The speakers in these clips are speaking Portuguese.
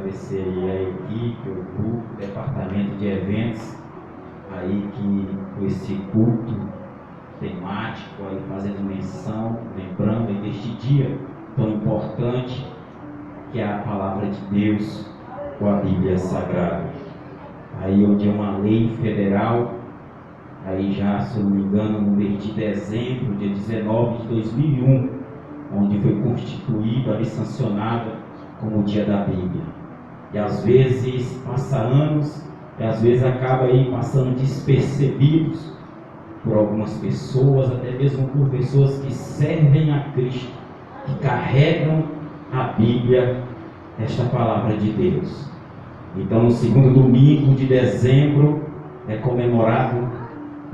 agradecer aí a equipe, o grupo, o departamento de eventos, aí que com esse culto temático, aí fazendo menção, lembrando aí deste dia tão importante que é a palavra de Deus, com a Bíblia Sagrada. Aí onde é uma lei federal, aí já, se eu não me engano, no mês de dezembro, dia 19 de 2001, onde foi constituída ali, sancionada como o Dia da Bíblia. E às vezes passa anos, e às vezes acaba aí passando despercebidos por algumas pessoas, até mesmo por pessoas que servem a Cristo, que carregam a Bíblia, esta palavra de Deus. Então, no segundo domingo de dezembro é comemorado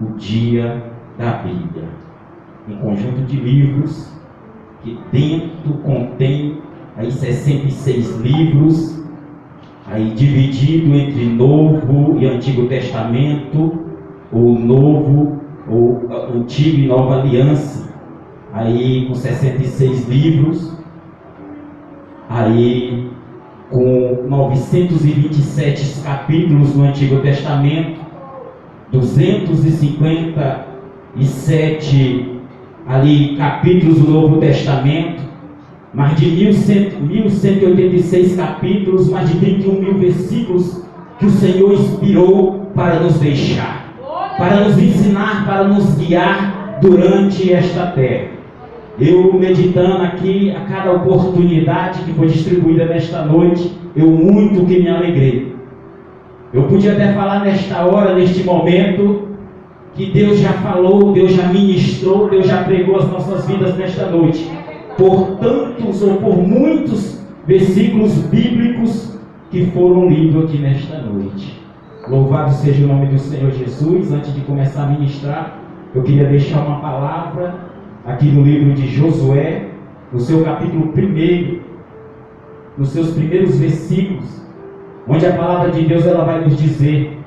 o Dia da Bíblia. Um conjunto de livros que dentro contém aí 66 livros, aí dividido entre Novo e Antigo Testamento, ou Novo, ou Antigo e Nova Aliança, aí com 66 livros, aí com 927 capítulos no Antigo Testamento, 257 ali capítulos do Novo Testamento, mais de 1186 capítulos, mais de 31 mil versículos que o Senhor inspirou para nos deixar, para nos ensinar, para nos guiar durante esta terra. Eu meditando aqui a cada oportunidade que foi distribuída nesta noite, eu muito que me alegrei. Eu podia até falar nesta hora, neste momento, que Deus já falou, Deus já ministrou, Deus já pregou as nossas vidas nesta noite, por tantos ou por muitos versículos bíblicos que foram lidos aqui nesta noite. Louvado seja o nome do Senhor Jesus. Antes de começar a ministrar, eu queria deixar uma palavra aqui no livro de Josué, no seu capítulo 1, nos seus primeiros versículos, onde a palavra de Deus ela vai nos dizer: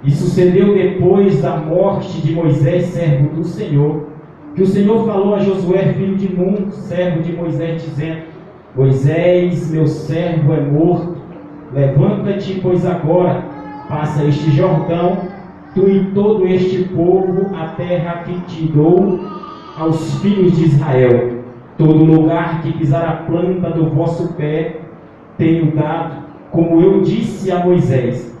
e sucedeu depois da morte de Moisés, servo do Senhor, que o Senhor falou a Josué, filho de Nun, servo de Moisés, dizendo: Moisés, meu servo, é morto. Levanta-te, pois agora passa este Jordão, tu e todo este povo, a terra que te dou aos filhos de Israel. Todo lugar que pisar a planta do vosso pé tenho dado, como eu disse a Moisés,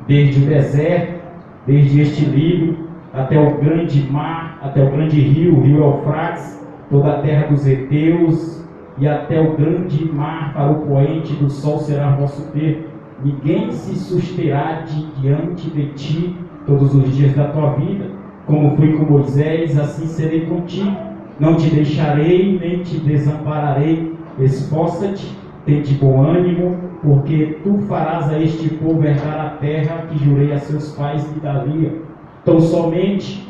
desde o deserto, desde este livro, até o grande mar, até o grande rio, o rio Eufrates, toda a terra dos heteus, e até o grande mar para o poente do sol será vosso ter. Ninguém se susterá diante de ti todos os dias da tua vida. Como fui com Moisés, assim serei contigo. Não te deixarei, nem te desampararei. Esforça-te, tente bom ânimo, porque tu farás a este povo herdar a terra que jurei a seus pais lhe daria. Então somente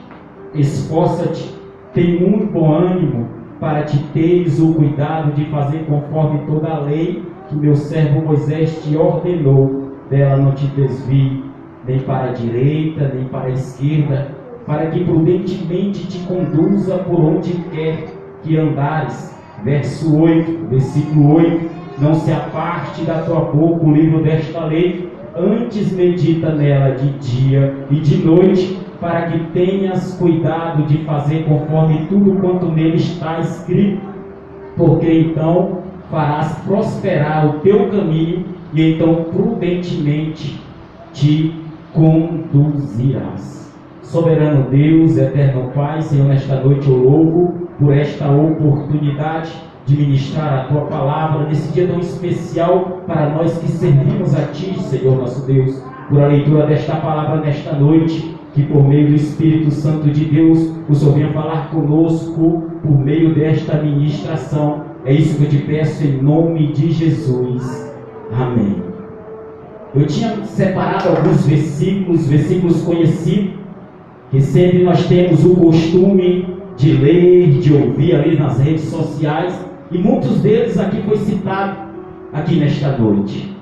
esforça-te, tem muito bom ânimo, para te teres o cuidado de fazer conforme toda a lei que meu servo Moisés te ordenou. Dela não te desvie, nem para a direita, nem para a esquerda, para que prudentemente te conduza por onde quer que andares. Verso 8, versículo 8: não se aparte da tua boca o livro desta lei, antes medita nela de dia e de noite, para que tenhas cuidado de fazer conforme tudo quanto nele está escrito, porque então farás prosperar o teu caminho, e então prudentemente te conduzirás. Soberano Deus, eterno Pai, Senhor, nesta noite eu louvo por esta oportunidade de ministrar a tua palavra nesse dia tão especial para nós que servimos a ti, Senhor nosso Deus, por a leitura desta palavra nesta noite, que por meio do Espírito Santo de Deus o Senhor venha falar conosco por meio desta ministração. É isso que eu te peço em nome de Jesus. Amém. Eu tinha separado alguns versículos conhecidos, que sempre nós temos o costume de ler, de ouvir ali nas redes sociais, e muitos deles aqui foi citado aqui nesta noite,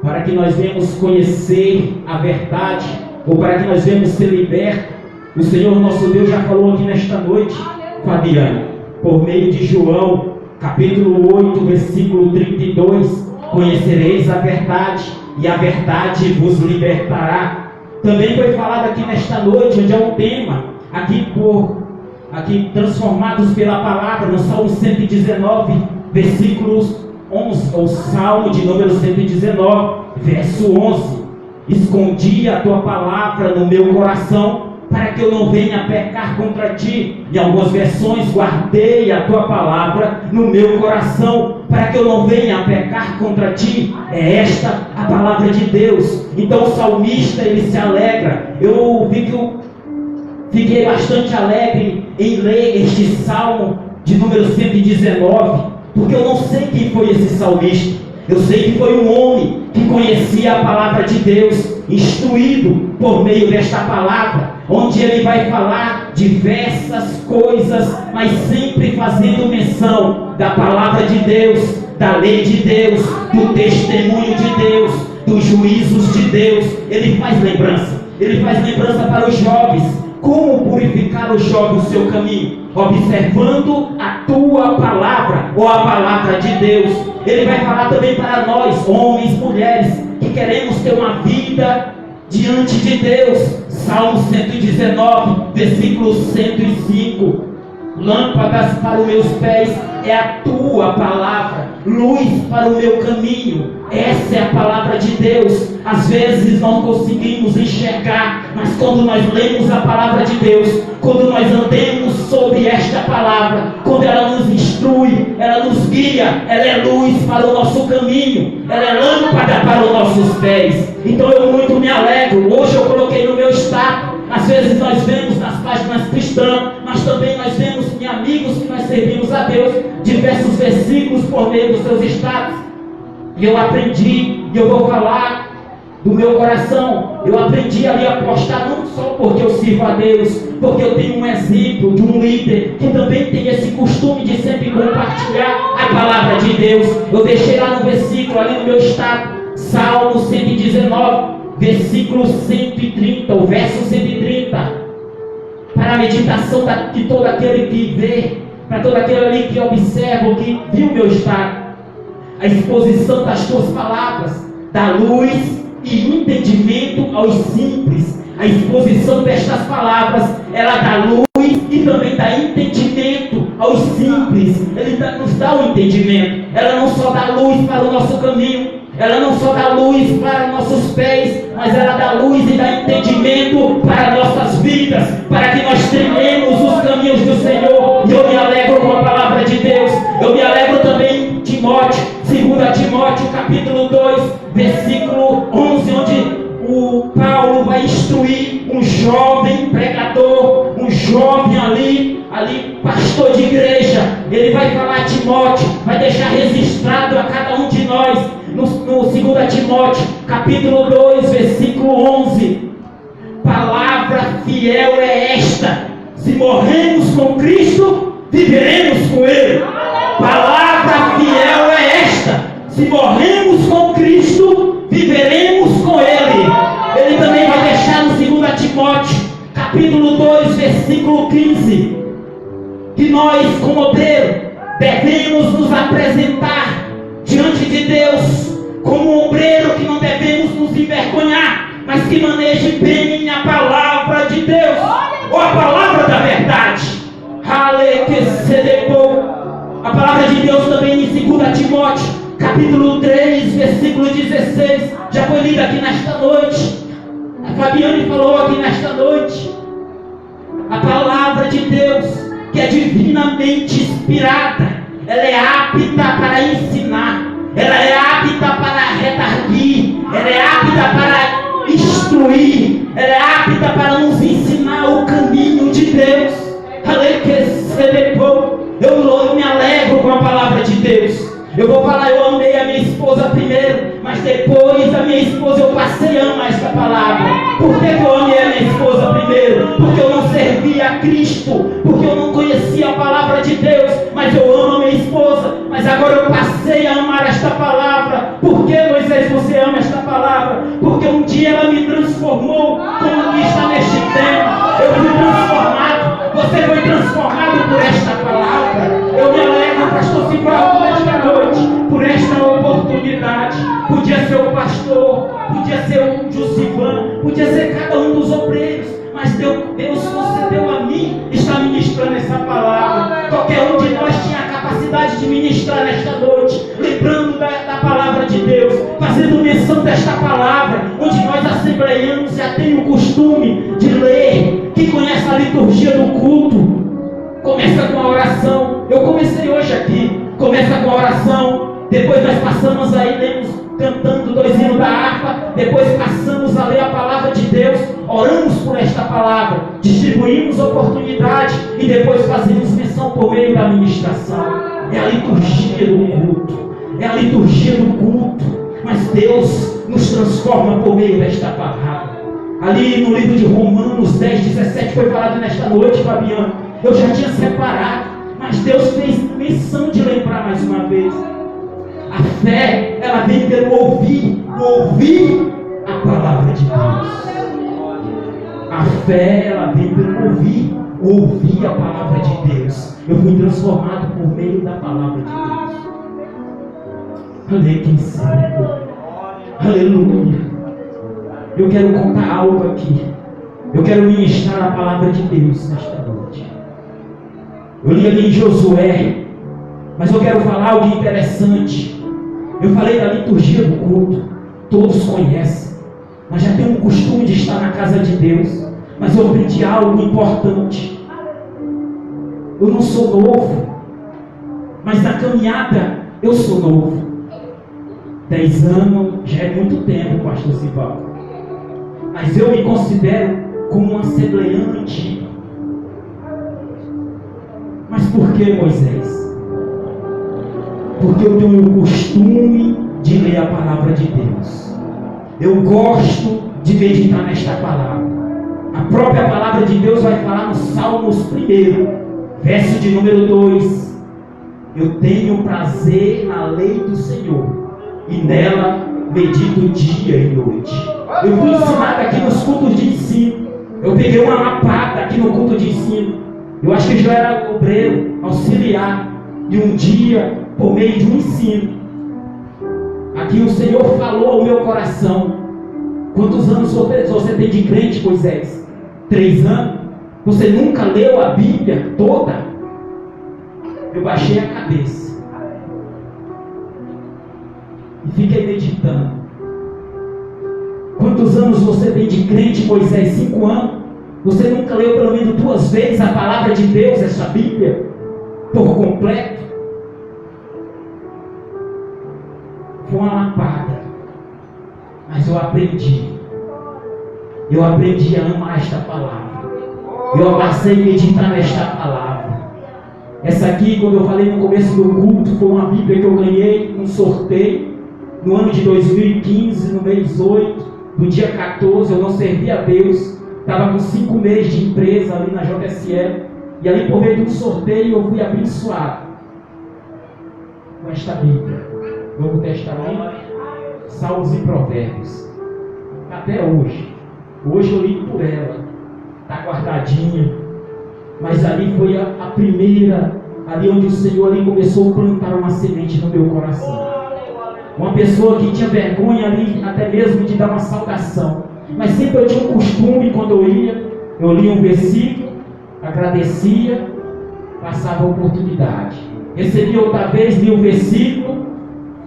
para que nós venhamos conhecer a verdade, ou para que nós venhamos ser libertos. O Senhor nosso Deus já falou aqui nesta noite, Fabiana, por meio de João, capítulo 8, versículo 32, conhecereis a verdade, e a verdade vos libertará. Também foi falado aqui nesta noite, onde é um tema, aqui transformados pela palavra, no Salmo 119, versículos 11, ou Salmo de número 119, verso 11. Escondi a tua palavra no meu coração, para que eu não venha pecar contra ti. Em algumas versões, guardei a tua palavra no meu coração, para que eu não venha pecar contra ti. É esta a palavra de Deus. Então o salmista, ele se alegra. Eu fiquei bastante alegre em ler este salmo de número 119, porque eu não sei quem foi esse salmista. Eu sei que foi um homem que conhecia a palavra de Deus, instruído por meio desta palavra, onde ele vai falar diversas coisas, mas sempre fazendo menção da palavra de Deus, da lei de Deus, do testemunho de Deus, dos juízos de Deus. Ele faz lembrança para os jovens. Como purificar o jovem o seu caminho? Observando a tua palavra, ou a palavra de Deus. Ele vai falar também para nós, homens, mulheres, que queremos ter uma vida diante de Deus. Salmo 119, versículo 105. Lâmpadas para os meus pés é a tua palavra, luz para o meu caminho. Essa é a palavra de Deus. Às vezes não conseguimos enxergar, mas quando nós lemos a palavra de Deus, quando nós andemos sobre esta palavra, quando ela nos instrui, ela nos guia, ela é luz para o nosso caminho, ela é lâmpada para os nossos pés. Então eu muito me alegro. Hoje eu coloquei no meu status. Às vezes nós vemos nas páginas cristãs, mas também nós vemos em amigos que nós servimos a Deus, diversos versículos por meio dos seus status. E eu aprendi, e eu vou falar do meu coração. Eu aprendi ali a postar, não só porque eu sirvo a Deus, porque eu tenho um exemplo de um líder que também tem esse costume de sempre compartilhar a palavra de Deus. Eu deixei lá no versículo, ali no meu status, Salmo 119, versículo 130, o verso 130, para a meditação de todo aquele que vê, para todo aquele ali que observa, que viu meu estado. A exposição das tuas palavras dá luz e entendimento aos simples. A exposição destas palavras, ela dá luz e também dá entendimento aos simples. Ele nos dá o entendimento. Ela não só dá luz para o nosso caminho, ela não só dá luz para nossos pés, mas ela dá luz e dá entendimento para nossas vidas, para que nós trilhemos os caminhos do Senhor. E eu me alegro com a palavra de Deus. Eu me alegro também em Timóteo, 2 Timóteo capítulo 2, versículo 11, onde o Paulo vai instruir um jovem pregador, um jovem ali pastor de igreja. Ele vai falar a Timóteo, vai deixar registrado a cada um de nós, no 2 Timóteo, capítulo 2, versículo 11. Palavra fiel é esta: se morremos com Cristo, viveremos com Ele. Palavra fiel é esta: se morremos com Cristo, viveremos com Ele. Ele também vai deixar no 2 Timóteo, capítulo 2, versículo 15, que nós, como obreiro, devemos nos apresentar diante de Deus como um obreiro, que não devemos nos envergonhar, mas que maneje bem a palavra de Deus, ou a palavra da verdade. A palavra de Deus também em 2 Timóteo, capítulo 3, versículo 16, já foi lida aqui nesta noite. A Fabiane falou aqui nesta noite. A palavra de Deus, que é divinamente inspirada, ela é apta para ensinar, ela é apta para redarguir, ela é apta para instruir, ela é apta para nos ensinar o caminho de Deus. Eu me alegro com a palavra de Deus. Eu vou falar, eu amei a minha esposa primeiro, mas depois da minha esposa eu passei a amar esta palavra. Por que eu amei a minha esposa primeiro? Porque eu não servia a Cristo, porque eu não conhecia a palavra de Deus, mas eu amo a minha esposa. Mas agora eu passei a amar esta palavra. Por que, Moisés, você ama esta palavra? Porque um dia ela me transformou, como está neste tempo. Eu fui transformado. Você foi transformado por esta palavra. Eu me alegro, pastor Simão, nesta noite, por esta oportunidade. podia ser o pastor, podia ser um Jusivan, podia ser cada um dos obreiros, mas Deus concedeu a mim estar ministrando essa palavra. Qualquer um de nós tinha a capacidade de ministrar nesta noite, lembrando da palavra de Deus, fazendo menção desta palavra, onde nós assembleianos já tem o costume de ler. Quem conhece a liturgia do culto, começa com a oração. Eu comecei hoje aqui, começa com a oração, depois nós passamos aí, lemos, cantando 2 hinos da harpa, depois passamos a ler a palavra de Deus, oramos por esta palavra, distribuímos oportunidade e depois fazemos menção por meio da ministração. É a liturgia do culto, é a liturgia do culto, mas Deus nos transforma por meio desta palavra. Ali no livro de Romanos 10:17 foi falado nesta noite, Fabiano. Eu já tinha separado, mas Deus fez menção de lembrar mais uma vez. A fé, ela vem pelo ouvir a palavra de Deus. A fé, ela vem pelo ouvir a palavra de Deus. Eu fui transformado por meio da palavra de Deus. Aleluia. Eu quero contar algo aqui. Eu quero ministrar a palavra de Deus nesta noite. Eu li ali em Josué, mas eu quero falar algo interessante. Eu falei da liturgia do culto, todos conhecem, mas já tenho um costume de estar na casa de Deus. Mas eu aprendi algo importante. Eu não sou novo, mas na caminhada eu sou novo. 10 anos já é muito tempo, pastor Sivaldo. Mas eu me considero como um assembleiano antigo. Mas por que, Moisés? Porque eu tenho o costume de ler a palavra de Deus. Eu gosto de meditar nesta palavra. A própria palavra de Deus vai falar no Salmos 1, verso de número 2. Eu tenho prazer na lei do Senhor, e nela medito dia e noite. Eu fui ensinado aqui nos cultos de ensino. Eu peguei uma lapada aqui no culto de ensino. Eu acho que já era obreiro, auxiliar. E um dia, por meio de um ensino, aqui o Senhor falou ao meu coração. Quantos anos você tem de crente, Moisés? 3 anos? Você nunca leu a Bíblia toda? Eu baixei a cabeça e fiquei meditando. Quantos anos você tem de crente, Moisés? 5 anos? Você nunca leu pelo menos 2 vezes a palavra de Deus, essa Bíblia, por completo? Foi uma lapada, mas eu aprendi. Eu aprendi a amar esta palavra. Eu passei a meditar nesta palavra. Essa aqui, quando eu falei no começo do culto, foi uma Bíblia que eu ganhei num sorteio no ano de 2015, no mês 8, do dia 14. Eu não servia a Deus, estava com 5 meses de empresa ali na JSL, e ali por meio de um sorteio eu fui abençoado com esta Bíblia, Novo Testamento, Salmos e Provérbios. Até hoje eu ligo por ela, está guardadinha, mas ali foi a primeira, ali onde o Senhor ali começou a plantar uma semente no meu coração. Uma pessoa que tinha vergonha ali até mesmo de dar uma saudação, mas sempre eu tinha um costume, quando eu ia, eu lia um versículo, agradecia, passava a oportunidade, recebia outra vez, lia um versículo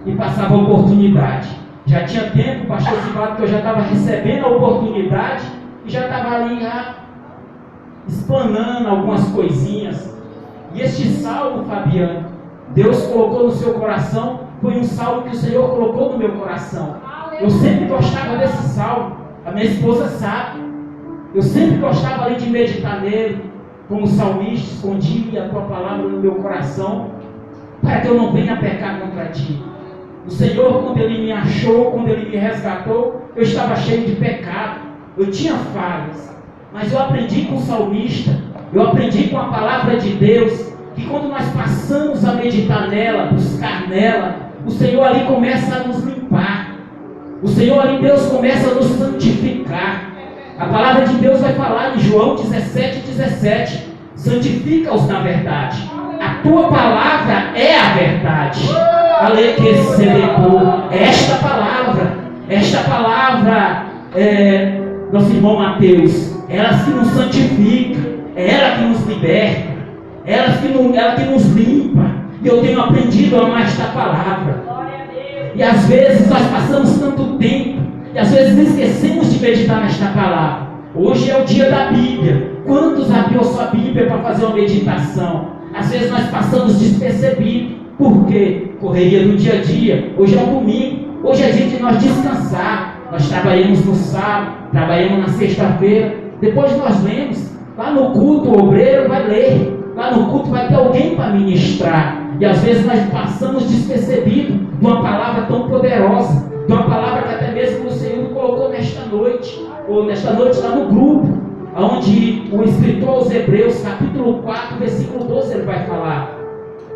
e passava a oportunidade. Já tinha tempo, pastor Sivaldo, que eu já estava recebendo a oportunidade e já estava ali explanando algumas coisinhas. E este salmo, Fabiano, Deus colocou no seu coração, foi um salmo que o Senhor colocou no meu coração. Eu sempre gostava desse salmo, a minha esposa sabe. Eu sempre gostava ali de meditar nele, como salmista, escondia a tua palavra no meu coração, para que eu não venha pecar contra ti. O Senhor, quando Ele me achou, quando Ele me resgatou, eu estava cheio de pecado, eu tinha falhas, mas eu aprendi com o salmista, eu aprendi com a palavra de Deus, que quando nós passamos a meditar nela, buscar nela, o Senhor ali começa a nos limpar, o Senhor ali, Deus começa a nos santificar. A palavra de Deus vai falar em João 17:17, santifica-os na verdade, a tua palavra é a verdade. Esta palavra nosso irmão Mateus, é elas que nos santificam, é ela que nos liberta, é ela que nos limpa. E eu tenho aprendido a amar esta palavra. E às vezes nós passamos tanto tempo, e às vezes esquecemos de meditar nesta palavra. Hoje é o dia da Bíblia. Quantos abriu sua Bíblia para fazer uma meditação? Às vezes nós passamos despercebido. Por quê? Correria do dia a dia. Hoje é um domingo. Hoje é dia de nós descansar. Nós trabalhamos no sábado, trabalhamos na sexta-feira. Depois nós lemos. Lá no culto o obreiro vai ler. Lá no culto vai ter alguém para ministrar. E às vezes nós passamos despercebido de uma palavra tão poderosa. De uma palavra que até mesmo o Senhor colocou nesta noite. Ou nesta noite lá no grupo. Onde o escritor aos Hebreus, capítulo 4, versículo 12, ele vai falar.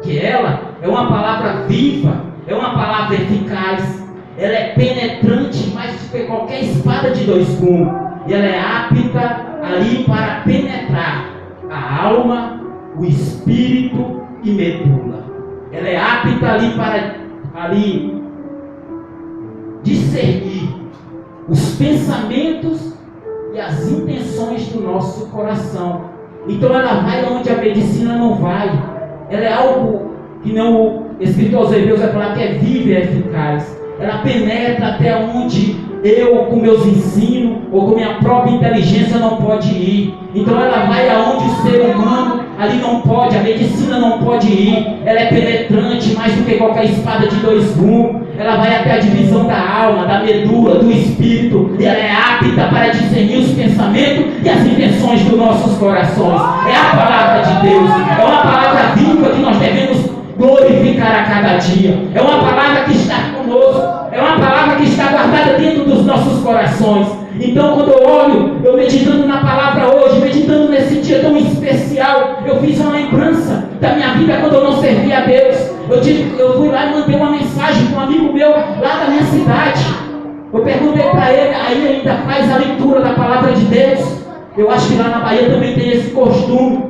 Que ela é uma palavra viva. É uma palavra eficaz. Ela é penetrante mais do que qualquer espada de dois gumes. E ela é apta ali para penetrar a alma, o espírito e medula. Ela é apta ali para discernir os pensamentos e as intenções do nosso coração. Então ela vai onde a medicina não vai. Ela é algo que não o escritor aos Hebreus vai falar que é viva e eficaz. Ela penetra até onde eu, com meus ensinos ou com minha própria inteligência, não pode ir. Então ela vai aonde o ser humano ali não pode, a medicina não pode ir. Ela é penetrante mais do que qualquer espada de dois gumes. Ela vai até a divisão da alma, da medula, do espírito. E ela é apta para discernir os pensamentos e as intenções dos nossos corações. É a palavra de Deus. É uma palavra viva que nós devemos glorificar a cada dia. É uma palavra que está conosco. É uma palavra que está guardada dentro dos nossos corações. Então quando eu olho, eu meditando na palavra hoje, meditando nesse dia tão especial, eu fiz uma lembrança da minha vida quando eu não servia a Deus. Eu fui lá e mandei uma mensagem para um amigo meu lá da minha cidade. Eu perguntei para ele, aí ele ainda faz a leitura da palavra de Deus. Eu acho que lá na Bahia também tem esse costume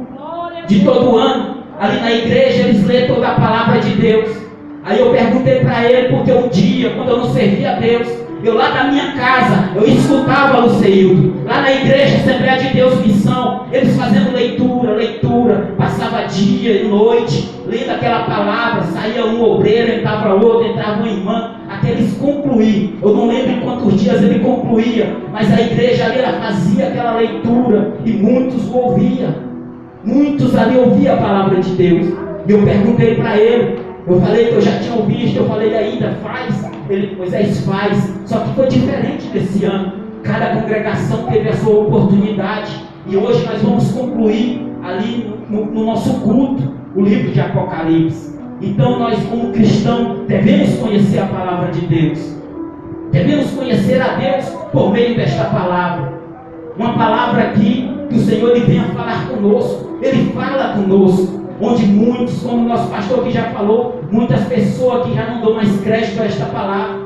de todo ano. Ali na igreja eles lêem toda a palavra de Deus. Aí eu perguntei para ele, porque um dia, quando eu não servia a Deus, eu lá na minha casa, eu escutava Luceildo. Lá na igreja, Assembleia de Deus Missão, eles fazendo leitura, passava dia e noite, lendo aquela palavra, saía um obreiro, entrava outro, entrava uma irmã, até eles concluíam. Eu não lembro em quantos dias ele concluía, mas a igreja ali, ela fazia aquela leitura, e muitos ouviam. Muitos ali ouviam a palavra de Deus. E eu perguntei para ele, eu falei que eu já tinha ouvido, eu falei ainda faz. Ele, Moisés, faz. Só que foi diferente desse ano. Cada congregação teve a sua oportunidade. E hoje nós vamos concluir ali no nosso culto o livro de Apocalipse. Então nós, como cristãos, devemos conhecer a palavra de Deus. Devemos conhecer a Deus por meio desta palavra. Uma palavra aqui que o Senhor ele venha falar conosco. Ele fala conosco. Onde muitos, como o nosso pastor aqui já falou, muitas pessoas que já não dão mais crédito a esta palavra.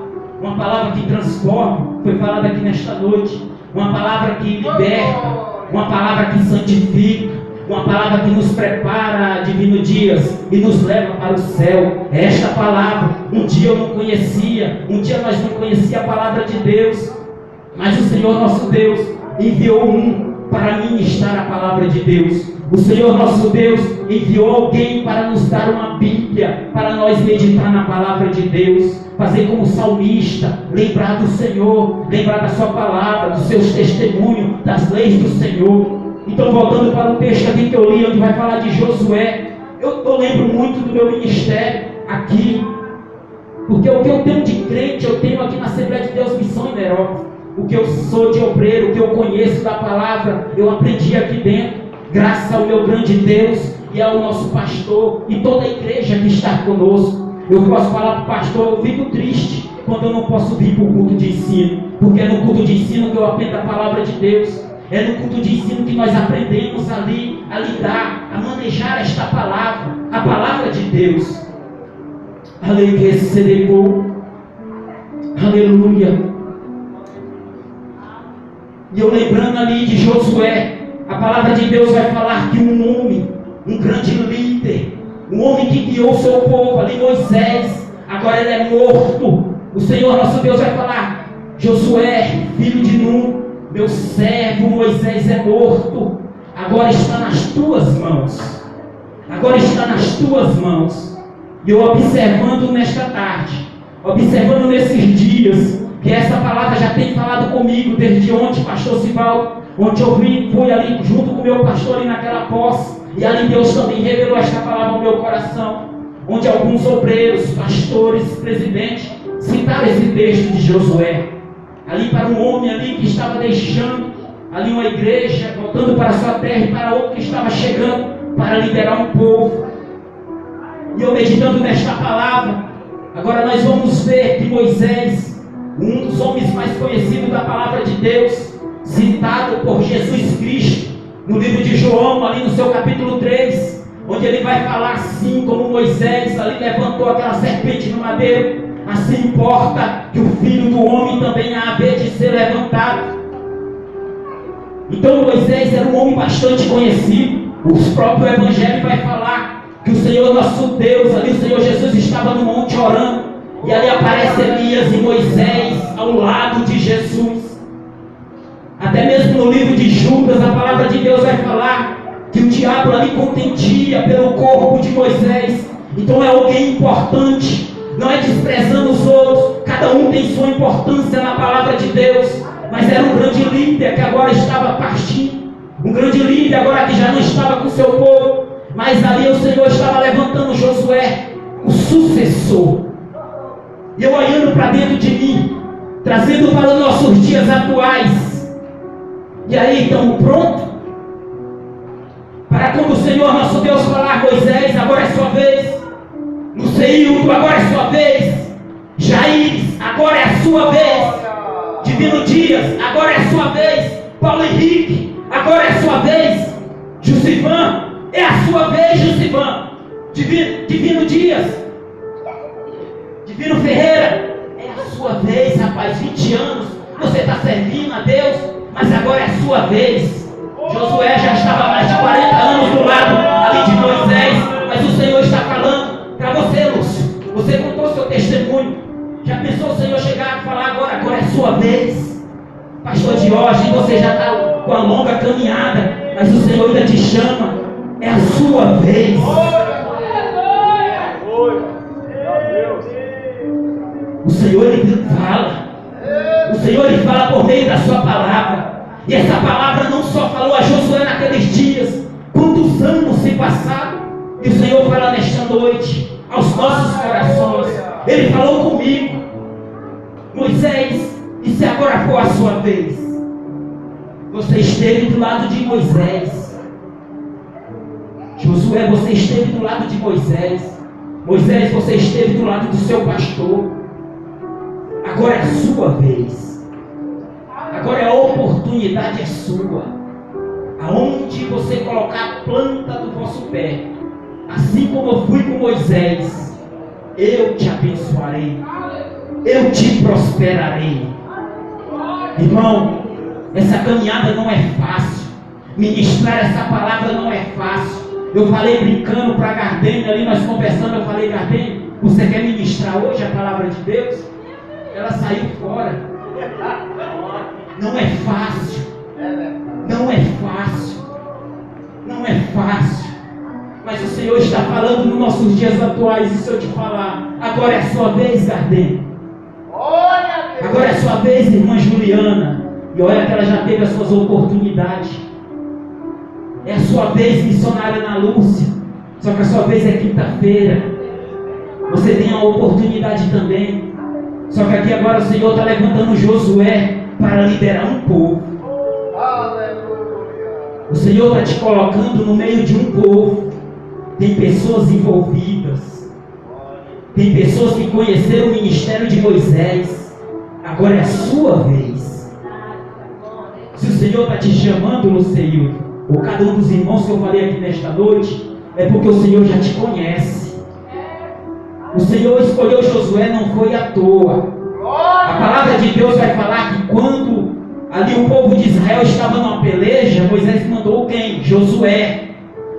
Uma palavra que transforma, foi falada aqui nesta noite. Uma palavra que liberta, uma palavra que santifica, uma palavra que nos prepara a divino dias e nos leva para o céu. É esta palavra. Um dia eu não conhecia, um dia nós não conhecíamos a palavra de Deus, mas o Senhor nosso Deus enviou um para ministrar a palavra de Deus. O Senhor nosso Deus enviou alguém para nos dar uma Bíblia, para nós meditar na palavra de Deus, fazer como salmista, lembrar do Senhor, lembrar da sua palavra, dos seus testemunhos, das leis do Senhor. Então, voltando para o texto aqui que eu li, onde vai falar de Josué, eu lembro muito do meu ministério aqui, porque o que eu tenho de crente, eu tenho aqui na Assembleia de Deus Missão em Nerópolis. O que eu sou de obreiro, o que eu conheço da palavra, eu aprendi aqui dentro. Graças ao meu grande Deus e ao nosso pastor e toda a igreja que está conosco. Eu posso falar para o pastor, eu fico triste quando eu não posso vir para o culto de ensino, porque é no culto de ensino que eu aprendo a palavra de Deus. É no culto de ensino que nós aprendemos ali a lidar, a manejar esta palavra, a palavra de Deus. Aleluia. E eu lembrando ali de Josué, a palavra de Deus vai falar que um homem, um grande líder, um homem que guiou o seu povo ali, Moisés, agora ele é morto. O Senhor nosso Deus vai falar Josué, filho de Nun, meu servo Moisés é morto, agora está nas tuas mãos. Agora está nas tuas mãos. E eu observando nesta tarde, observando nesses dias, que essa palavra já tem falado comigo desde ontem, pastor Sivaldo. Ontem eu fui ali junto com o meu pastor ali naquela posse, e ali Deus também revelou esta palavra no meu coração, onde alguns obreiros, pastores, presidentes citaram esse texto de Josué, ali para um homem ali que estava deixando ali uma igreja, voltando para a sua terra, e para outro que estava chegando para liderar um povo. E eu meditando nesta palavra, agora nós vamos ver que Moisés, um dos homens mais conhecidos da palavra de Deus, citado por Jesus Cristo no livro de João, ali no seu capítulo 3, onde ele vai falar assim: como Moisés ali levantou aquela serpente no madeiro, assim importa que o Filho do Homem também há de ser levantado. Então Moisés era um homem bastante conhecido. O próprio Evangelho vai falar que o Senhor nosso Deus, ali o Senhor Jesus estava no monte orando, e ali aparece Elias e Moisés ao lado de Jesus. Até mesmo no livro de Judas, a palavra de Deus vai falar que o diabo ali contendia pelo corpo de Moisés. Então é alguém importante, não é desprezando os outros, cada um tem sua importância na palavra de Deus, mas era um grande líder que agora estava partindo, um grande líder agora que já não estava com seu povo, mas ali o Senhor estava levantando Josué, o sucessor. E eu olhando para dentro de mim, trazendo para os nossos dias atuais. E aí, estamos prontos? Para quando o Senhor nosso Deus falar: Moisés, agora é sua vez. Luceildo, agora é sua vez. Jair, agora é a sua vez. Divino Dias, agora é a sua vez. Paulo Henrique, agora é a sua vez. Jusivan, é a sua vez, Jusivan. Divino Dias, Divino Ferreira, é a sua vez, rapaz. 20 anos, você está servindo a Deus, mas agora é a sua vez. Josué já estava há mais de 40 anos do lado ali de Moisés, mas o Senhor está falando para você, Lúcio. Você contou seu testemunho. Já pensou o Senhor chegar e falar: agora é a sua vez? Pastor Diógenes, você já está com a longa caminhada, mas o Senhor ainda te chama. É a sua vez. O Senhor, Ele fala. O Senhor, Ele fala por meio da sua palavra. E essa palavra não só falou a Josué naqueles dias. Quantos anos se passaram? E o Senhor fala nesta noite aos nossos corações. Ele falou comigo: Moisés, e se agora for a sua vez? Você esteve do lado de Moisés. Josué, você esteve do lado de Moisés. Moisés, você esteve do lado do seu pastor. Agora é a sua vez. Agora a oportunidade é sua. Aonde você colocar a planta do vosso pé, assim como eu fui com Moisés, eu te abençoarei, eu te prosperarei. Irmão, essa caminhada não é fácil. Ministrar essa palavra não é fácil. Eu falei brincando para a Gardênia ali, nós conversando, eu falei: Gardênia, você quer ministrar hoje a palavra de Deus? Ela saiu fora. Não é fácil. Não é fácil. Não é fácil. Mas o Senhor está falando nos nossos dias atuais. E se eu te falar: agora é a sua vez, Gardênia. Agora é a sua vez, irmã Juliana. E olha que ela já teve as suas oportunidades. É a sua vez, missionária Ana Lúcia. Só que a sua vez é quinta-feira. Você tem a oportunidade também. Só que aqui agora o Senhor está levantando Josué para liderar um povo. O Senhor está te colocando no meio de um povo. Tem pessoas envolvidas. Tem pessoas que conheceram o ministério de Moisés. Agora é a sua vez. Se o Senhor está te chamando, Luceildo, ou cada um dos irmãos que eu falei aqui nesta noite, é porque o Senhor já te conhece. O Senhor escolheu Josué, não foi à toa. A palavra de Deus vai falar que quando ali o povo de Israel estava numa peleja, Moisés mandou quem? Josué.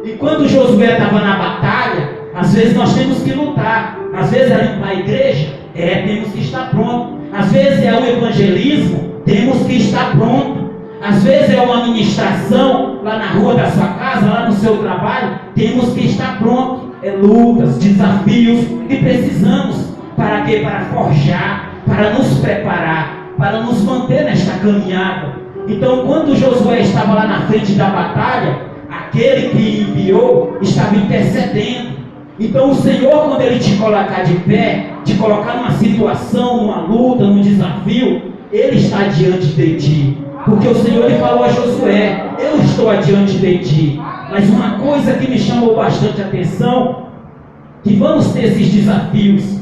E quando Josué estava na batalha, às vezes nós temos que lutar. Às vezes ali para a igreja, temos que estar pronto. Às vezes é um evangelismo, temos que estar pronto. Às vezes é uma ministração lá na rua da sua casa, lá no seu trabalho, temos que estar pronto. É lutas, desafios que precisamos. Para quê? Para forjar, para nos preparar, para nos manter nesta caminhada. Então, quando Josué estava lá na frente da batalha, aquele que enviou estava intercedendo. Então o Senhor, quando Ele te colocar de pé, te colocar numa situação, numa luta, num desafio, Ele está diante de ti. Porque o Senhor lhe falou a Josué: eu estou adiante de ti. Mas uma coisa que me chamou bastante atenção, que vamos ter esses desafios,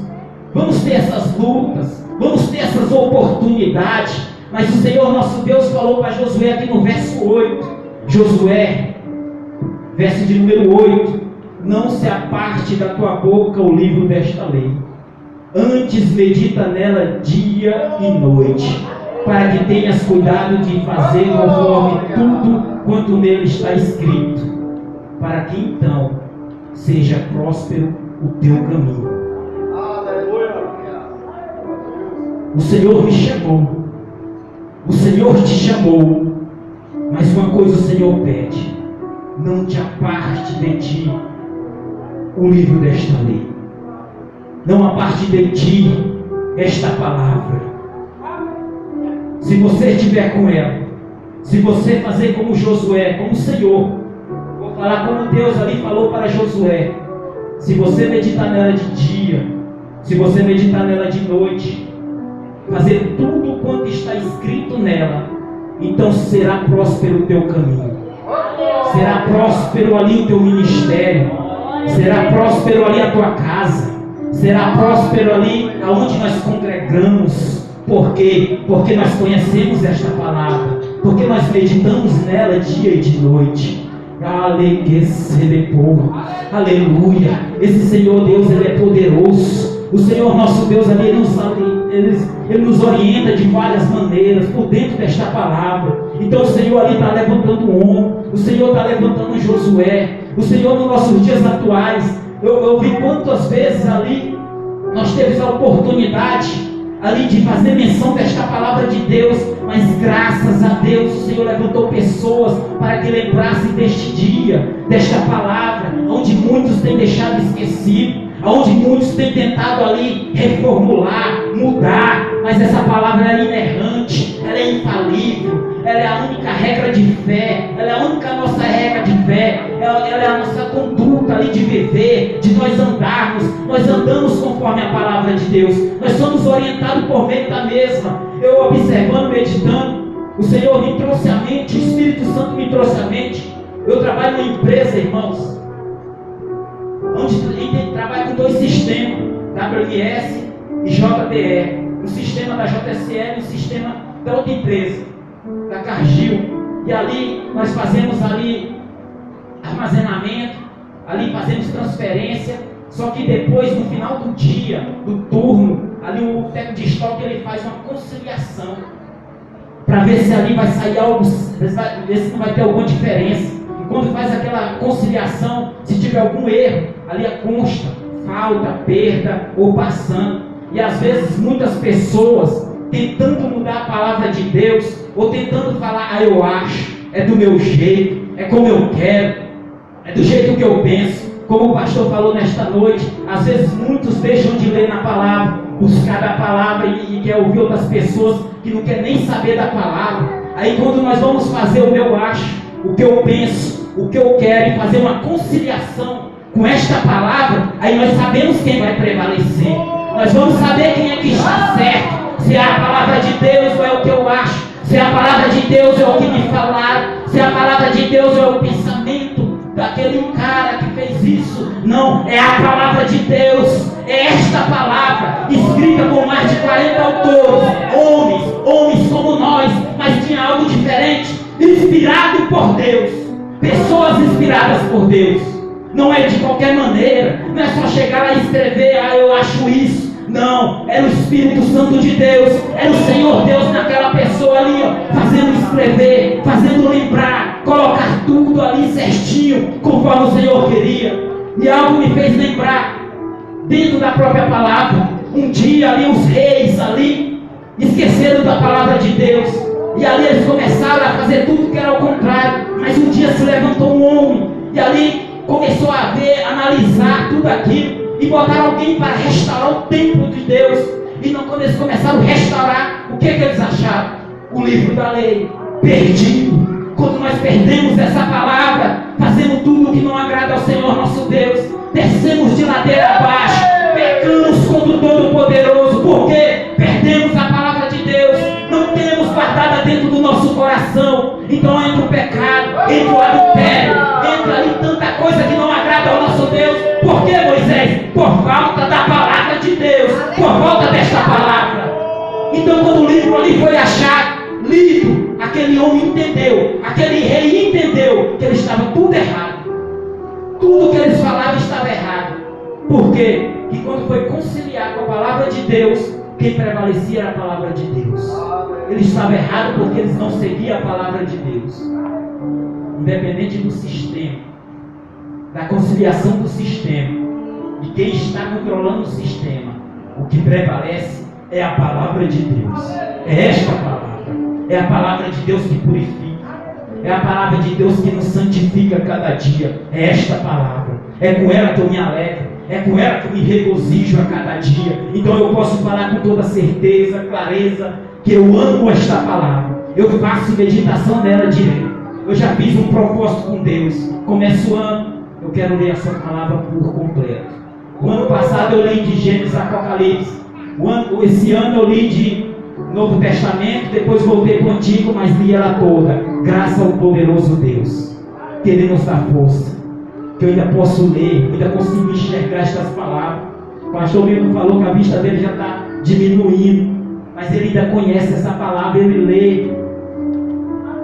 vamos ter essas lutas, vamos ter essas oportunidades. Mas o Senhor nosso Deus falou para Josué aqui no verso 8. Josué, verso de número 8: não se aparte da tua boca o livro desta lei, antes medita nela dia e noite, para que tenhas cuidado de fazer conforme tudo quanto nele está escrito, para que então seja próspero o teu caminho. O Senhor me chamou, o Senhor te chamou, mas uma coisa o Senhor pede: não te aparte de ti o livro desta lei, não aparte de ti esta palavra. Se você estiver com ela, se você fazer como Josué, como o Senhor, vou falar como Deus ali falou para Josué: se você meditar nela de dia, se você meditar nela de noite, fazer tudo quanto está escrito nela, então será próspero o teu caminho, será próspero ali o teu ministério, será próspero ali a tua casa, será próspero ali aonde nós congregamos. Por quê? Porque nós conhecemos esta palavra, porque nós meditamos nela dia e de noite. Aleluia. Esse Senhor Deus, Ele é poderoso. O Senhor nosso Deus ali, Ele nos orienta de várias maneiras por dentro desta palavra. Então o Senhor ali está levantando um homem, o Senhor está levantando um Josué. O Senhor nos nossos dias atuais, eu vi quantas vezes ali nós tivemos a oportunidade ali de fazer menção desta palavra de Deus, mas graças a Deus o Senhor levantou pessoas para que lembrassem deste dia, desta palavra, onde muitos têm deixado esquecido, onde muitos têm tentado ali reformular, mudar, mas essa palavra é inerrante, ela é infalível, ela é a única regra de fé, ela é a única nossa regra de fé, ela é a nossa conduta ali de viver, de nós andarmos, nós andamos conforme a palavra de Deus, nós somos orientados por meio da mesma. Eu observando, meditando, o Senhor me trouxe à mente, o Espírito Santo me trouxe à mente. Eu trabalho numa empresa, irmãos, onde a gente trabalha com dois sistemas, WMS e JDE, o sistema da JSL e o sistema da outra empresa, da Cargill. E ali nós fazemos ali armazenamento, ali fazemos transferência, só que depois, no final do dia, do turno, ali o técnico de estoque ele faz uma conciliação para ver se ali vai sair algo, ver se não vai ter alguma diferença. E quando faz aquela conciliação, se tiver algum erro, ali consta falta, perda ou passando. E às vezes muitas pessoas tentando mudar a palavra de Deus, ou tentando falar: eu acho, é do meu jeito, é como eu quero, é do jeito que eu penso. Como o pastor falou nesta noite, às vezes muitos deixam de ler na palavra, buscar da palavra e quer ouvir outras pessoas que não querem nem saber da palavra. Aí quando nós vamos fazer o meu acho, o que eu penso, o que eu quero, e fazer uma conciliação com esta palavra, aí nós sabemos quem vai prevalecer. Nós vamos saber quem é que está certo, se é a palavra de Deus ou é o que eu acho, se é a palavra de Deus é o que me falaram, se a palavra de Deus é o pensamento daquele cara que fez isso. Não, é a palavra de Deus, é esta palavra, escrita por mais de 40 autores, homens como nós, mas tinha algo diferente, inspirado por Deus, pessoas inspiradas por Deus. Não é de qualquer maneira, não é só chegar lá e escrever: eu acho isso. Não, era o Espírito Santo de Deus, era o Senhor Deus naquela pessoa ali, fazendo escrever, fazendo lembrar, colocar tudo ali certinho, conforme o Senhor queria. E algo me fez lembrar, dentro da própria palavra, um dia ali os reis ali, esqueceram da palavra de Deus, e ali eles começaram a fazer tudo que era ao contrário. Mas um dia se levantou um homem, e ali começou a ver, analisar tudo aquilo, e botaram alguém para restaurar o templo de Deus. E não, quando eles começaram a restaurar, o que eles acharam? O livro da lei perdido. Quando nós perdemos essa palavra, fazemos tudo o que não agrada ao Senhor nosso Deus, descemos de ladeira abaixo, pecamos contra o Todo-Poderoso, porque perdemos a palavra de Deus, não temos guardada dentro do nosso coração. Então entra o pecado, entra o adultério, entra ali tanta coisa que não agrada ao nosso Deus. Por que, Moisés? Por falta da palavra de Deus, por falta desta palavra. Então quando o livro ali foi achado, lido, aquele homem entendeu, aquele rei entendeu que ele estava tudo errado. Tudo que eles falavam estava errado. Por quê? Que quando foi conciliar com a palavra de Deus, quem prevalecia era a palavra de Deus. Ele estava errado porque eles não seguiam a palavra de Deus. Independente do sistema, da conciliação do sistema, de quem está controlando o sistema, o que prevalece é a palavra de Deus. É esta palavra. É a palavra de Deus que purifica. É a palavra de Deus que nos santifica cada dia. É esta palavra. É com ela que eu me alegro. É com ela que eu me regozijo a cada dia. Então eu posso falar com toda certeza, clareza, que eu amo esta palavra. Eu faço meditação nela direto. Eu já fiz um propósito com Deus. Começo o ano, eu quero ler a sua palavra por completo. O ano passado eu li de Gênesis a Apocalipse. Esse ano eu li de Novo Testamento, depois voltei para o Antigo, mas li ela toda. Graças ao poderoso Deus, que Ele nos dá força, que eu ainda posso ler, ainda consigo enxergar estas palavras. O pastor mesmo falou que a vista dele já está diminuindo, mas ele ainda conhece essa palavra, ele lê.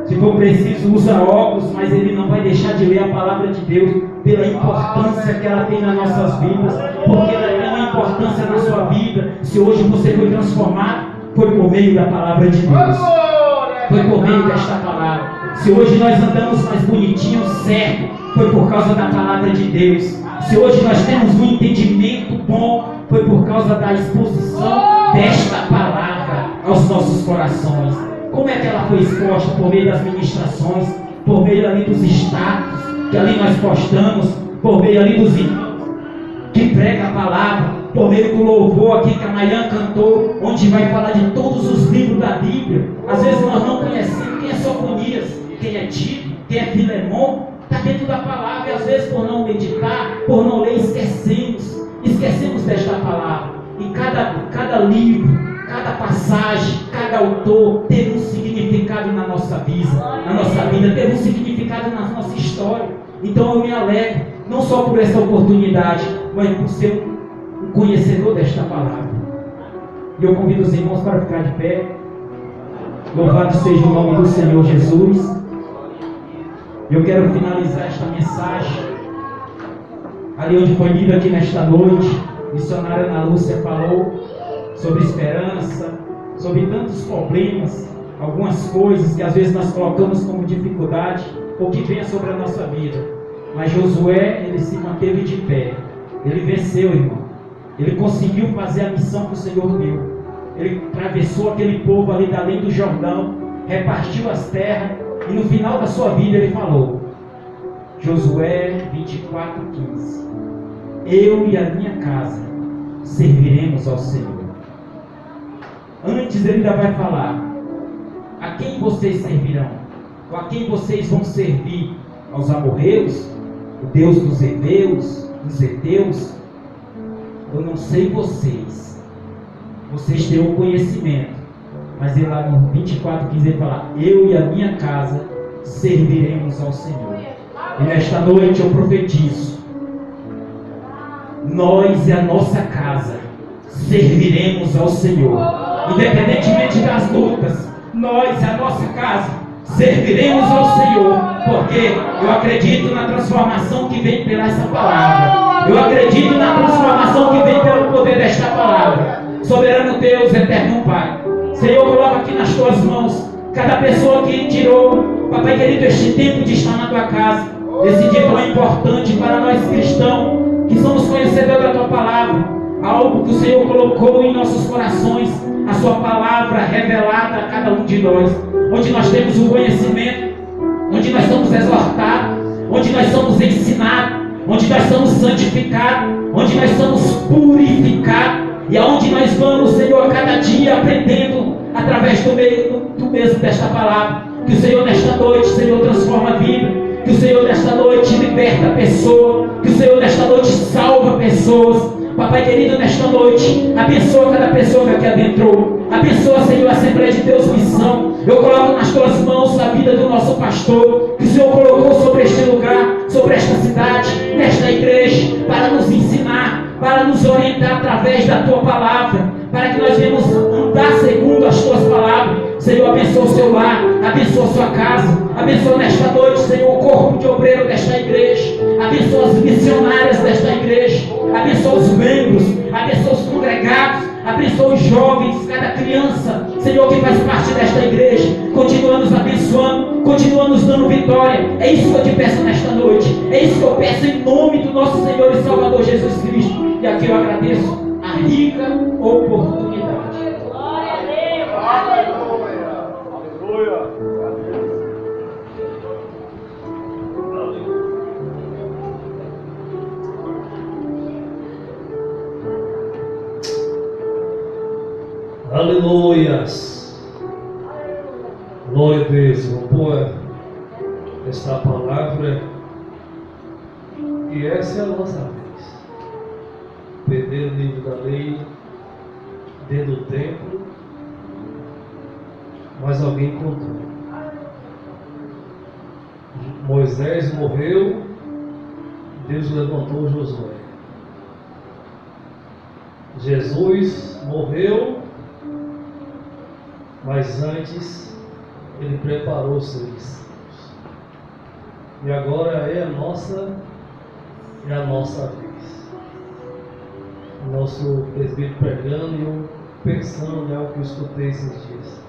Se for preciso, usa óculos, mas ele não vai deixar de ler a palavra de Deus, pela importância que ela tem nas nossas vidas, porque ela tem uma importância na sua vida. Se hoje você foi transformado, foi por meio da palavra de Deus, foi por meio desta palavra. Se hoje nós andamos mais bonitinhos, certo, foi por causa da palavra de Deus. Se hoje nós temos um entendimento bom, foi por causa da exposição desta palavra aos nossos corações. Como é que ela foi exposta? Por meio das ministrações, por meio ali dos status que ali nós postamos, por meio ali dos irmãos que prega a palavra, por meio do louvor aqui que a Mayan cantou, onde vai falar de todos os livros da Bíblia. Às vezes nós não conhecemos quem é Sofonias, quem é Tito, quem é Filemon, está dentro da palavra, e às vezes por não meditar, por não ler, esquecemos desta palavra. E cada livro, cada passagem, cada autor teve um significado na nossa vida, teve um significado na nossa história. Então eu me alegro, não só por essa oportunidade, mas por ser um conhecedor desta palavra. E eu convido os irmãos para ficar de pé. Louvado seja o nome do Senhor Jesus. Eu quero finalizar esta mensagem ali onde foi lido aqui nesta noite. A missionária Ana Lúcia falou sobre esperança, sobre tantos problemas, algumas coisas que às vezes nós colocamos como dificuldade ou que venha sobre a nossa vida. Mas Josué, ele se manteve de pé. Ele venceu, irmão. Ele conseguiu fazer a missão que o Senhor deu. Ele atravessou aquele povo ali da além do Jordão, repartiu as terras, e no final da sua vida ele falou, Josué 24:15, eu e a minha casa serviremos ao Senhor. Antes ele ainda vai falar, a quem vocês servirão? Ou a quem vocês vão servir? Aos amorreus? O Deus dos heveus? Dos heteus? Eu não sei vocês têm o conhecimento, mas ele lá no 24:15 ele fala, eu e a minha casa serviremos ao Senhor. E nesta noite eu profetizo, nós e a nossa casa serviremos ao Senhor, independentemente das lutas. Nós e a nossa casa serviremos ao Senhor, porque eu acredito na transformação que vem pela essa palavra. Eu acredito na transformação que vem pelo poder desta palavra. Soberano Deus, eterno Pai, Senhor, coloca aqui nas tuas mãos cada pessoa que tirou, Papai querido, este tempo de estar na tua casa, esse dia tão importante para nós cristãos, que somos conhecedores da tua palavra, algo que o Senhor colocou em nossos corações, a sua palavra revelada a cada um de nós, onde nós temos o conhecimento, onde nós somos exortados, onde nós somos ensinados, onde nós somos santificados, onde nós somos purificados, e aonde nós vamos, Senhor, a cada dia aprendendo através do mesmo desta palavra. Que o Senhor nesta noite, Senhor, transforma a vida, que o Senhor nesta noite liberta a pessoa, que o Senhor nesta noite salva pessoas. Papai querido, nesta noite, abençoa cada pessoa que aqui adentrou. Abençoa, Senhor, a Assembleia de Deus Missão. Eu coloco nas tuas mãos a vida do nosso pastor, que o Senhor colocou sobre este lugar, sobre esta cidade, nesta igreja, para nos ensinar, para nos orientar através da tua palavra, para que nós venhamos andar segundo as tuas palavras. Senhor, abençoa o seu lar, abençoa a sua casa, abençoa nesta noite, Senhor, o corpo de obreiro desta igreja, abençoa as missionárias desta igreja, abençoa os membros, abençoa os congregados, abençoa os jovens, cada criança, Senhor, que faz parte desta igreja. Continua nos abençoando, continua nos dando vitória. É isso que eu te peço nesta noite, é isso que eu peço em nome do nosso Senhor e Salvador Jesus Cristo. E aqui eu agradeço a rica oportunidade. Glória a Deus, aleluia, aleluia. Aleluias. Glória a Deus. Vamos pôr esta palavra. E essa é a nossa vez. Perder o livro da lei dentro do templo. Mas alguém contou. Moisés morreu. Deus levantou Josué. Jesus morreu. Mas antes, ele preparou os seus discípulos. E agora é a nossa vez. O nosso presbítero pregando e eu pensando em algo que eu escutei esses dias.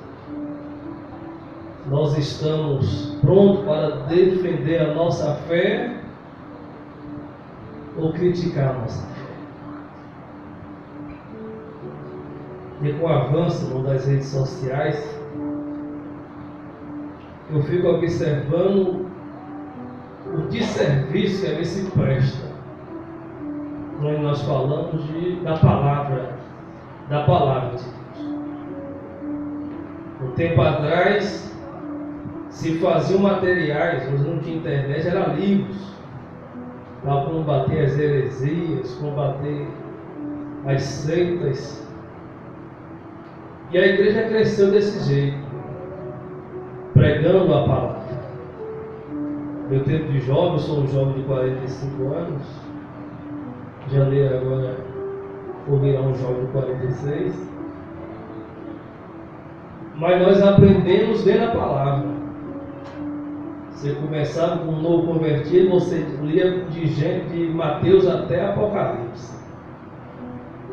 Nós estamos prontos para defender a nossa fé ou criticar a nossa fé? E com o avanço das redes sociais, eu fico observando o desserviço que a gente se presta quando nós falamos da palavra de Deus. Um tempo atrás se faziam materiais, hoje não tinha internet, eram livros para combater as heresias, combater as seitas. E a igreja cresceu desse jeito, pregando a palavra. Meu tempo de jovem, eu sou um jovem de 45 anos. Em janeiro agora vou virar um jovem de 46. Mas nós aprendemos vendo a palavra. Você começava com um novo convertido, você lia de Mateus até Apocalipse.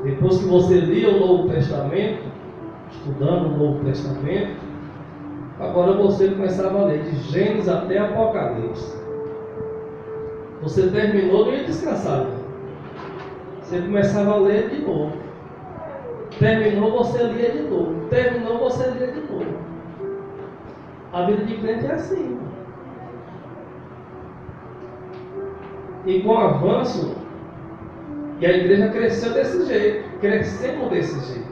Depois que você lia o Novo Testamento, estudando o Novo Testamento, agora você começava a ler de Gênesis até Apocalipse. Você terminou, não ia descansar, né? Você começava a ler de novo. Terminou, você lia de novo. Terminou, você lia de novo. A vida de crente é assim. E com o avanço, e a igreja cresceu desse jeito. Crescemos desse jeito.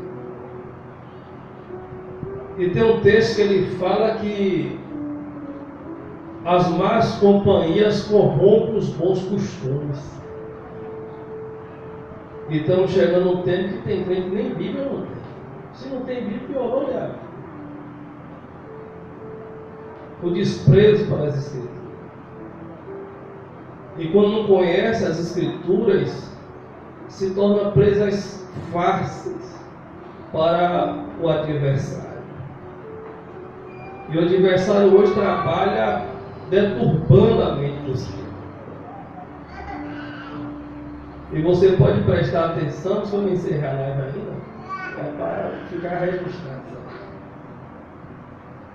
E tem um texto que ele fala que as más companhias corrompem os bons costumes. E estamos chegando um tempo que tem crente que nem Bíblia não tem. Se não tem Bíblia, piorou, olha. O desprezo para as Escrituras. E quando não conhece as Escrituras, se torna presas fáceis para o adversário. E o adversário hoje trabalha deturbando a mente dos filhos. E você pode prestar atenção, se eu não encerrar a live ainda, é para ficar registrado.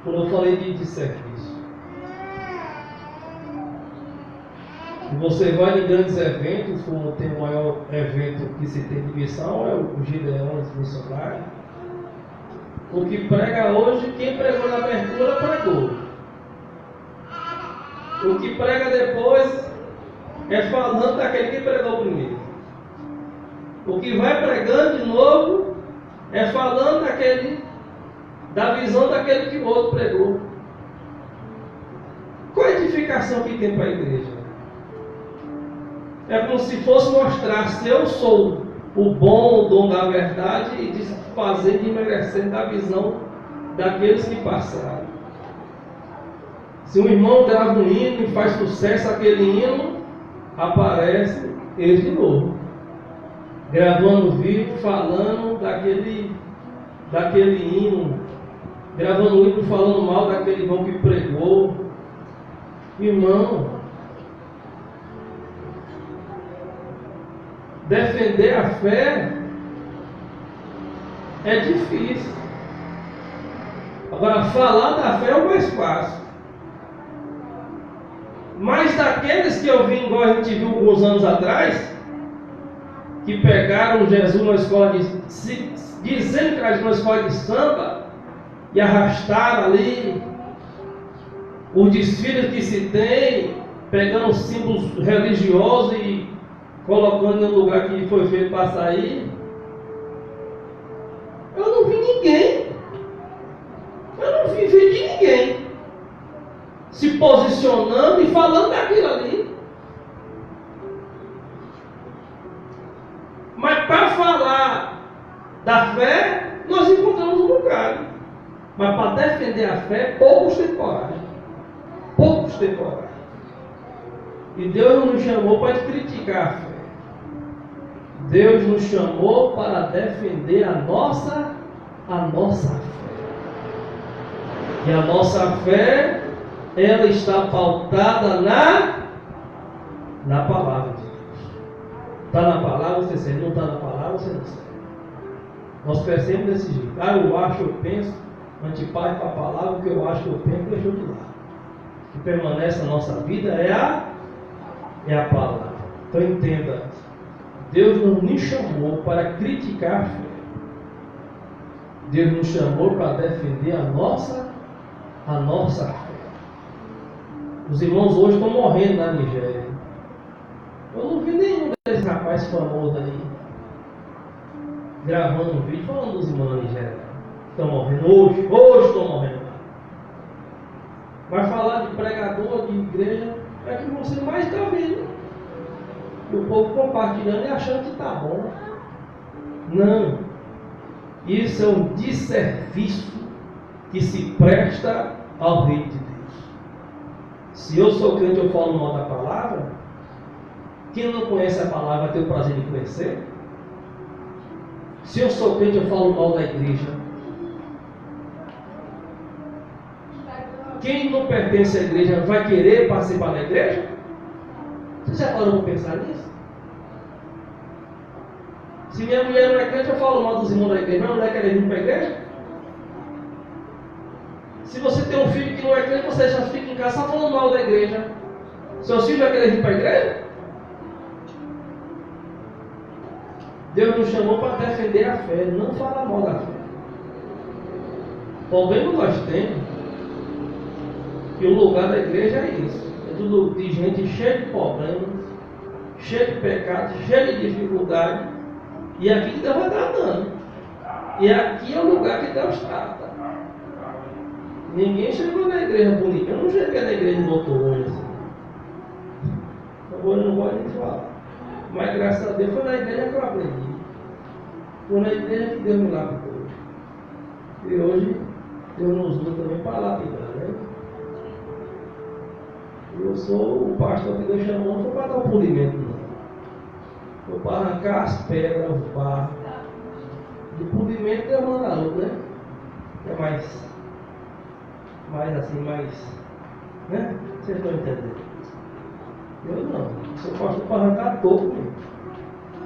Quando eu falei de serviço. E você vai em grandes eventos, como tem o maior evento que se tem de missão, é o Gideões Missionários, O que prega hoje, quem pregou na abertura, pregou. O que prega depois é falando daquele que pregou primeiro. O que vai pregando de novo é falando da visão daquele que o outro pregou. Qual a edificação que tem para a igreja? É como se fosse mostrar se eu sou o bom, o dom da verdade e desfazendo e merecendo da visão daqueles que passaram. Se um irmão grava um hino e faz sucesso aquele hino, aparece ele de novo, gravando vídeo falando daquele hino, gravando um hino falando mal daquele irmão que pregou. Irmão, defender a fé é difícil. Agora, falar da fé é o mais fácil. Mas daqueles que eu vi, igual a gente viu alguns anos atrás, que pegaram Jesus na escola dizendo que era uma escola de samba, e arrastaram ali os desfiles que se tem, pegando símbolos religiosos e colocando em um lugar que foi feito para sair. Eu não vi ninguém. Eu não vi vídeo de ninguém se posicionando e falando daquilo ali. Mas para falar da fé, nós encontramos um bocado. Mas para defender a fé, poucos têm coragem. Poucos têm coragem. E Deus não nos chamou para criticar a fé. Deus nos chamou para defender a nossa fé. E a nossa fé, ela está pautada na palavra de Deus. Está na palavra, você serve. Não está na palavra, você não serve. Nós crescemos desse jeito. Eu acho, eu penso, antipático com a palavra, o que eu acho, eu penso, deixou de lado. O que permanece na nossa vida é a palavra. Então entenda, Deus não nos chamou para criticar a fé. Deus nos chamou para defender a nossa fé. Os irmãos hoje estão morrendo na Nigéria. Eu não vi nenhum desses rapazes famosos aí gravando um vídeo falando dos irmãos na Nigéria. Estão morrendo hoje estão morrendo. Vai falar de pregador, de igreja, é que você mais está vendo. E o povo compartilhando e achando que está bom. Não. Isso é um desserviço que se presta ao reino de Deus. Se eu sou crente, eu falo mal da palavra. Quem não conhece a palavra vai ter o prazer de conhecer. Se eu sou crente, eu falo mal da igreja. Quem não pertence à igreja vai querer participar da igreja? Você já parou para pensar nisso? Se minha mulher não é crente, eu falo mal dos irmãos da igreja. Minha mulher quer vir para a igreja? Se você tem um filho que não é crente, você já fica em casa só falando mal da igreja. Seus filhos vão querer vir para a igreja? Deus nos chamou para defender a fé, não falar mal da fé. O problema que nós temos que o lugar da igreja é isso. É tudo de gente cheia de problemas, cheia de pecados, cheia de dificuldade. E aqui que Deus vai tratando. E aqui é o lugar que Deus trata. Ninguém chegou na igreja bonita. Eu não cheguei na igreja do doutor hoje assim. Agora eu não gosto de falar. Mas graças a Deus foi na igreja que eu aprendi. Foi na igreja que Deus me lapidou. E hoje Deus nos usa também para lapidar, né? Eu sou o pastor que Deus chamou, não foi para dar um polimento, não. Foi para arrancar as pedras, os barros. De polimento é uma na outra, né? É mais assim, né? Vocês estão entendendo? Eu não. Sou pastor para arrancar topo mesmo.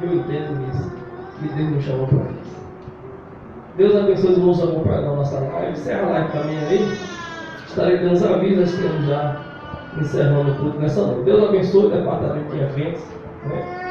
Eu entendo isso. Que Deus me chamou para isso. Deus abençoe os irmãos que acompanham a nossa live. Encerra a live também aí. Estarei dando os avisos, estamos já encerrando tudo nessa noite. Deus abençoe o departamento de eventos, né?